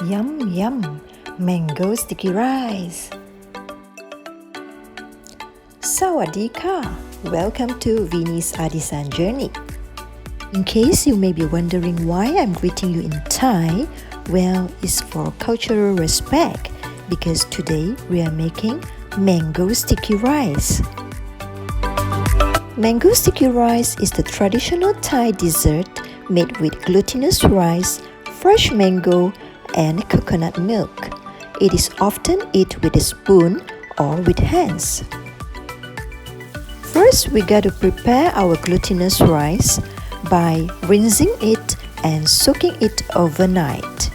Yum yum, mango sticky rice. Sawadika, welcome to Vinnie's Artisan journey. In case you may be wondering why I'm greeting you in Thai, well, it's for cultural respect because today we are making mango sticky rice. Mango sticky rice is the traditional Thai dessert made with glutinous rice, fresh mango, and coconut milk. It is often eaten with a spoon or with hands. First, we got to prepare our glutinous rice by rinsing it and soaking it overnight.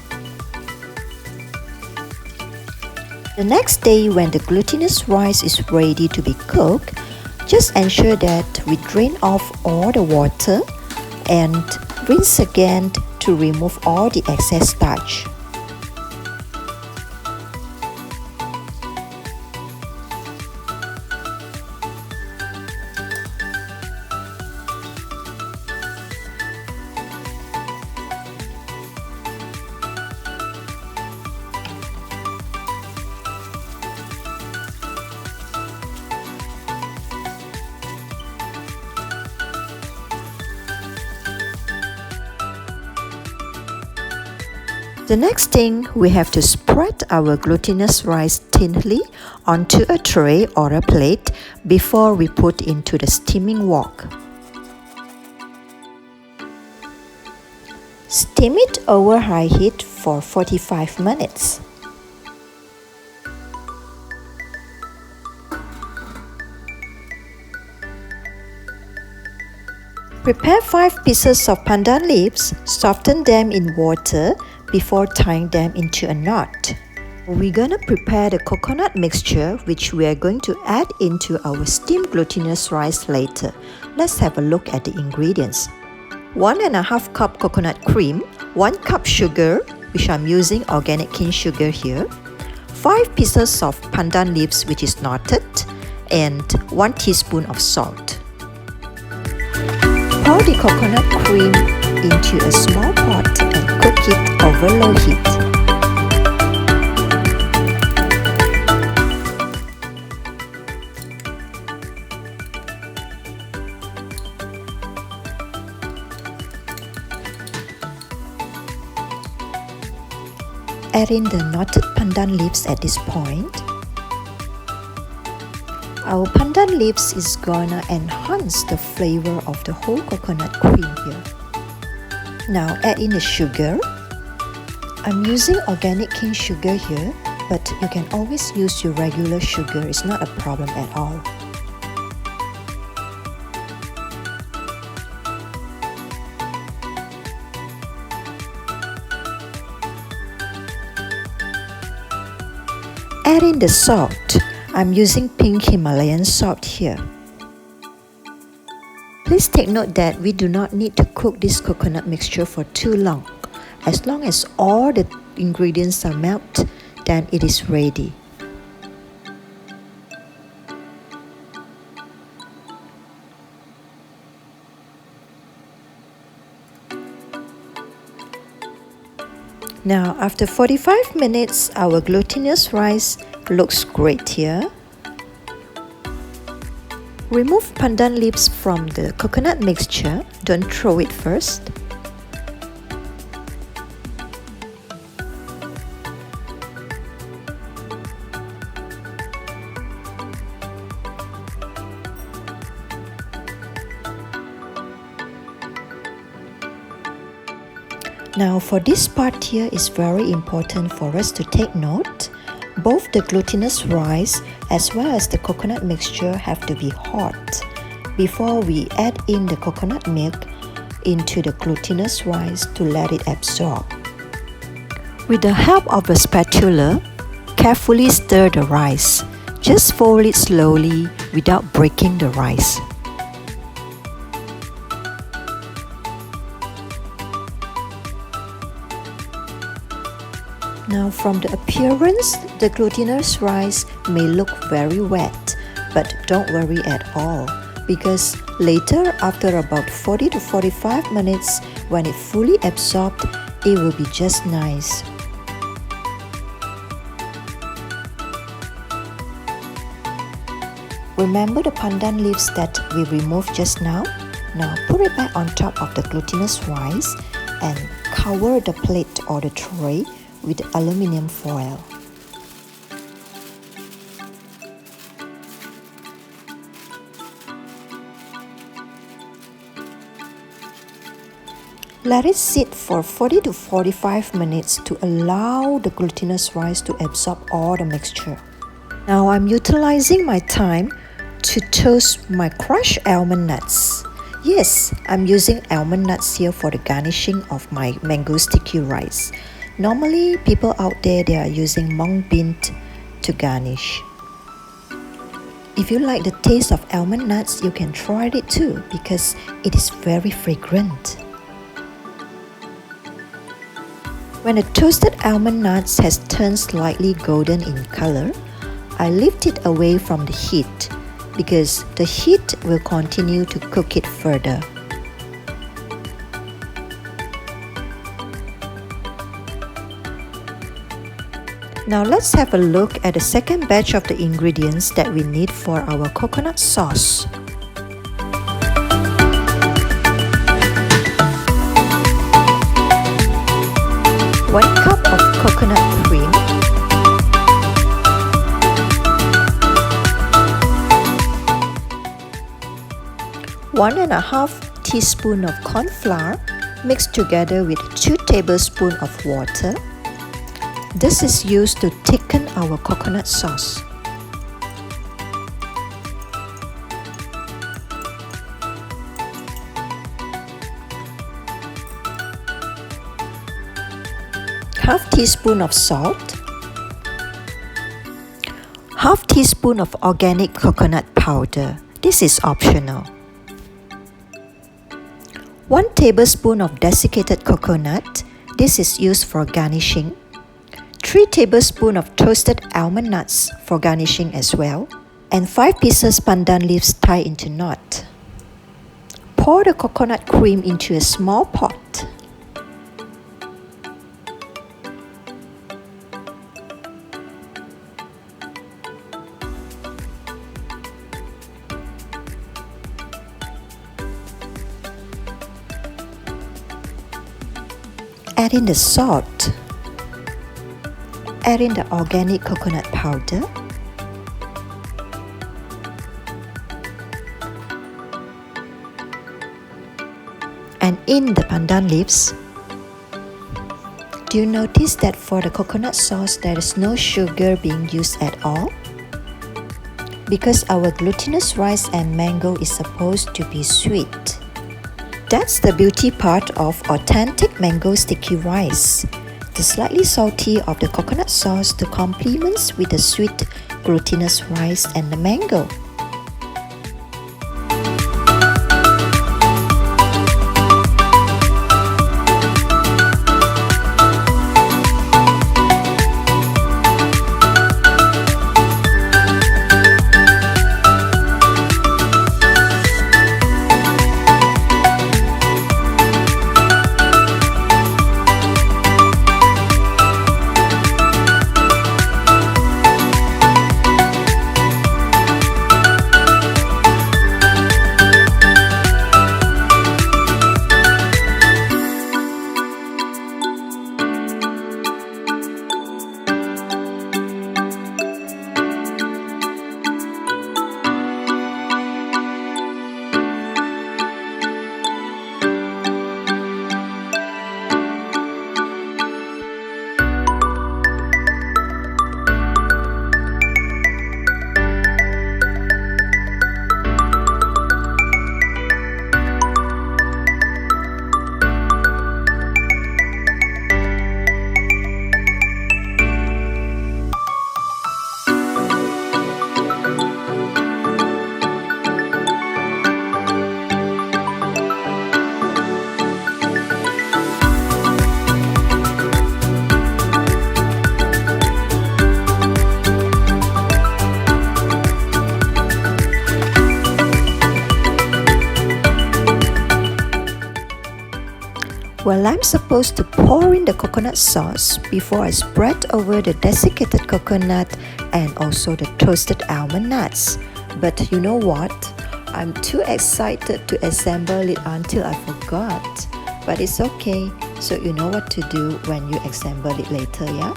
The next day, when the glutinous rice is ready to be cooked, just ensure that we drain off all the water and rinse again to remove all the excess starch. The next thing, we have to spread our glutinous rice thinly onto a tray or a plate before we put into the steaming wok. Steam it over high heat for 45 minutes. Prepare 5 pieces of pandan leaves, soften them in water before tying them into a knot. We're gonna prepare the coconut mixture which we are going to add into our steamed glutinous rice later. Let's have a look at the ingredients. 1.5 cup coconut cream, 1 cup sugar, which I'm using organic cane sugar here, 5 pieces of pandan leaves which is knotted, and 1 teaspoon of salt. Pour the coconut cream into a small pot and cook it over low heat. Add in the knotted pandan leaves at this point. Our pandan leaves is gonna enhance the flavor of the whole coconut cream here. Now add in the sugar. I'm using organic cane sugar here, but you can always use your regular sugar, it's not a problem at all. Add in the salt. I'm using pink Himalayan salt here. Please take note that we do not need to cook this coconut mixture for too long. As long as all the ingredients are melted, then it is ready. Now, after 45 minutes, our glutinous rice looks great here. Remove pandan leaves from the coconut mixture. Don't throw it first. Now for this part here is very important for us to take note. Both the glutinous rice as well as the coconut mixture have to be hot before we add in the coconut milk into the glutinous rice to let it absorb. With the help of a spatula, carefully stir the rice. Just fold it slowly without breaking the rice. Now from the appearance, the glutinous rice may look very wet, but don't worry at all because later after about 40 to 45 minutes when it fully absorbed, it will be just nice. Remember the pandan leaves that we removed just now? Now put it back on top of the glutinous rice and cover the plate or the tray with aluminum foil. Let it sit for 40 to 45 minutes to allow the glutinous rice to absorb all the mixture. Now I'm utilizing my time to toast my crushed almond nuts. Yes, I'm using almond nuts here for the garnishing of my mango sticky rice. Normally, people out there, they are using mung bean to garnish. If you like the taste of almond nuts, you can try it too because it is very fragrant. When the toasted almond nuts has turned slightly golden in color, I lift it away from the heat because the heat will continue to cook it further. Now let's have a look at the second batch of the ingredients that we need for our coconut sauce. 1 cup of coconut cream, 1.5 teaspoon of corn flour mixed together with 2 tablespoons of water. This is used to thicken our coconut sauce. Half teaspoon of salt, half teaspoon of organic coconut powder. This is optional. 1 tablespoon of desiccated coconut. This is used for garnishing. 3 tablespoons of toasted almond nuts for garnishing as well. And 5 pieces pandan leaves tied into knot. Pour the coconut cream into a small pot. Add in the salt. Add in the organic coconut powder. And in the pandan leaves. Do you notice that for the coconut sauce there is no sugar being used at all? Because our glutinous rice and mango is supposed to be sweet. That's the beauty part of authentic mango sticky rice. The slightly salty of the coconut sauce to complements with the sweet glutinous rice and the mango. Well, I'm supposed to pour in the coconut sauce before I spread over the desiccated coconut and also the toasted almond nuts. But you know what? I'm too excited to assemble it until I forgot. But it's okay, so you know what to do when you assemble it later, yeah?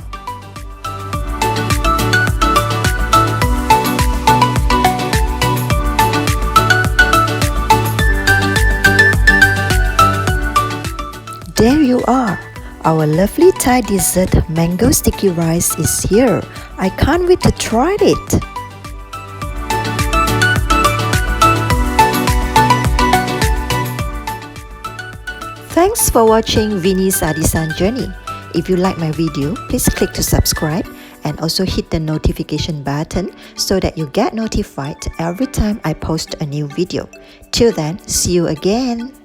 There you are! Our lovely Thai dessert mango sticky rice is here. I can't wait to try it! Thanks for watching Vinnie's Artisan journey. If you like my video, please click to subscribe and also hit the notification button so that you get notified every time I post a new video. Till then, see you again!